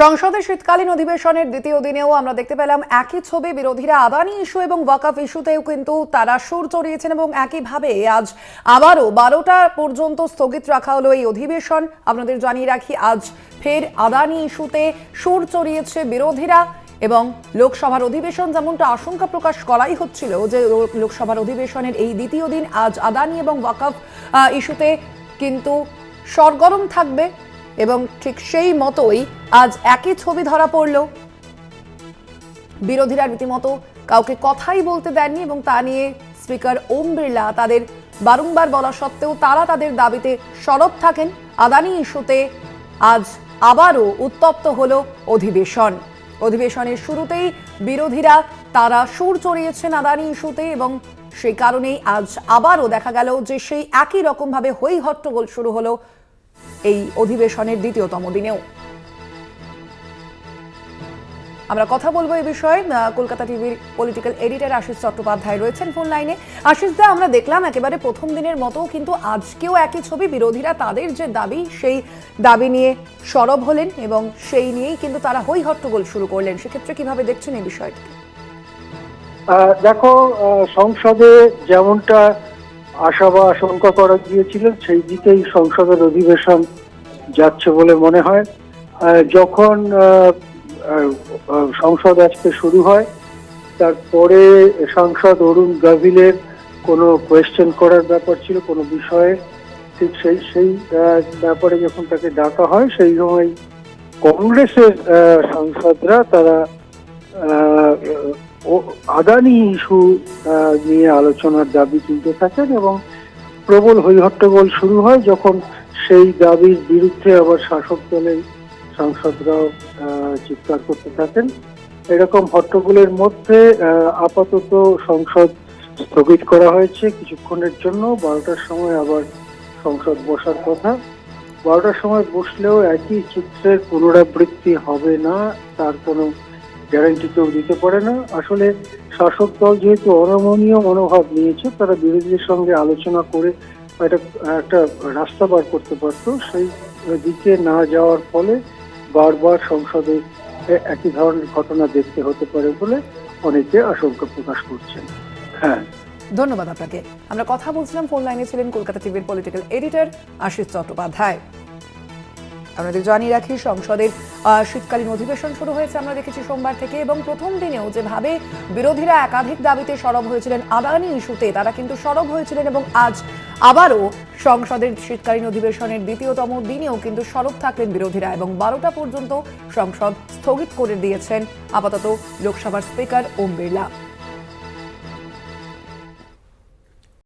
সংসদের শীতকালীন অধিবেশনের দ্বিতীয় দিনেও আমরা দেখতে পেলাম একই ছবি। বিরোধীরা আদানি ইস্যু এবং ওয়াকফ ইস্যুতেও কিন্তু তারা সুর চড়িয়েছেন এবং একইভাবে আজ আবারও 12টা পর্যন্ত স্থগিত রাখা হলো এই অধিবেশন। আপনাদের জানিয়ে রাখি, আজ ফের আদানি ইস্যুতে সুর চড়িয়েছে বিরোধীরা এবং লোকসভার অধিবেশন যেমনটা আশঙ্কা প্রকাশ করাই হচ্ছিল যে লোকসভার অধিবেশনের এই দ্বিতীয় দিন আজ আদানি এবং ওয়াকফ ইস্যুতে কিন্তু সরগরম থাকবে এবং ঠিক সেই মতোই আজ একই ছবি ধরা পড়ল। বিরোধীরা রীতিমতো কাউকে কথাই বলতে দেননি এবং তা নিয়ে স্পিকার ওম বিড়লা তাদের বারংবার বলা সত্ত্বেও তারা তাদের দাবিতে সরব থাকেন। আদানি ইস্যুতে আজ আবারও উত্তপ্ত হলো অধিবেশন। অধিবেশনের শুরুতেই বিরোধীরা তারা সুর চড়িয়েছেন আদানি ইস্যুতে এবং সেই কারণেই আজ আবারও দেখা গেল যে সেই একই রকমভাবে হই হট্টগোল শুরু হলো এই অধিবেশনের দ্বিতীয়তম দিনেও। আমরা কথা বলবো এই বিষয়ে। কলকাতা টিভির পলিটিক্যাল এডিটর আশিস চট্টোপাধ্যায় রয়েছেন ফোন লাইনে। আশিস দা, আমরা দেখলাম একেবারে প্রথম দিনের মতো কিন্তু আজকেও একই ছবি। বিরোধীরা তাদের যে দাবি সেই দাবি নিয়ে সরব হলেন এবং সেই নিয়েই কিন্তু তারা হই হট্টগোল শুরু করলেন। সেক্ষেত্রে কিভাবে দেখছেন এই বিষয়টি? দেখো, সংসদে যেমনটা আশা বা আশঙ্কা করা গিয়েছিল সেই দিকেই সংসদের অধিবেশন যাচ্ছে বলে মনে হয়। যখন সংসদ আজকে শুরু হয়, তারপরে সাংসদ অরুণ গাভিলের কোনো কোয়েশ্চেন করার ব্যাপার ছিল কোনো বিষয়ে, ঠিক সেই ব্যাপারে যখন তাকে ডাকা হয় সেই সময় কংগ্রেসের সাংসদরা তারা আদানি ইস্যু নিয়ে আলোচনার দাবি তুলতে থাকেন এবং প্রবল হইহট্টগোল শুরু হয়। যখন সেই দাবির বিরুদ্ধে আবার শাসক দলের সাংসদরাও চিৎকার করতে থাকেন। এরকম হট্টগোলের মধ্যে আপাতত সংসদ স্থগিত করা হয়েছে কিছুক্ষণের জন্য। 12টার সময় আবার সংসদ বসার কথা। 12টার সময় বসলেও একই চিত্রের পুনরাবৃত্তি হবে না তার কোনো গ্যারান্টি কেউ দিতে পারে না। আসলে শাসক দল যেহেতু অনমনীয় মনোভাব নিয়েছে, তারা বিরোধীদের সঙ্গে আলোচনা করে একটা রাস্তা বার করতে পারত। সেই দিকে না যাওয়ার ফলে বারবার সংসদে একই ধরনের ঘটনা দেখতে হতে পারে বলে অনেকে আশঙ্কা প্রকাশ করছেন। হ্যাঁ, ধন্যবাদ আপনাকে। আমরা কথা বলছিলাম, ফোন লাইনে ছিলেন কলকাতা টিভির পলিটিক্যাল এডিটর আশিস চট্টোপাধ্যায়। আপনাদের জানিয়ে রাখি, সংসদের শীতকালীন অধিবেশন শুরু হয়েছে আমরা দেখেছি সোমবার থেকে এবং প্রথম দিনেও যেভাবে বিরোধীরা একাধিক দাবিতে সরব হয়েছিলেন আদানি ইস্যুতে, তারা কিন্তু সরব হয়েছিলেন এবং আজ আবারও সংসদের শীতকালীন অধিবেশনের দ্বিতীয়তম দিনেও কিন্তু সরব থাকলেন বিরোধীরা এবং 12টা পর্যন্ত সংসদ স্থগিত করে দিয়েছেন আপাতত লোকসভার স্পিকার ওম বিড়লা।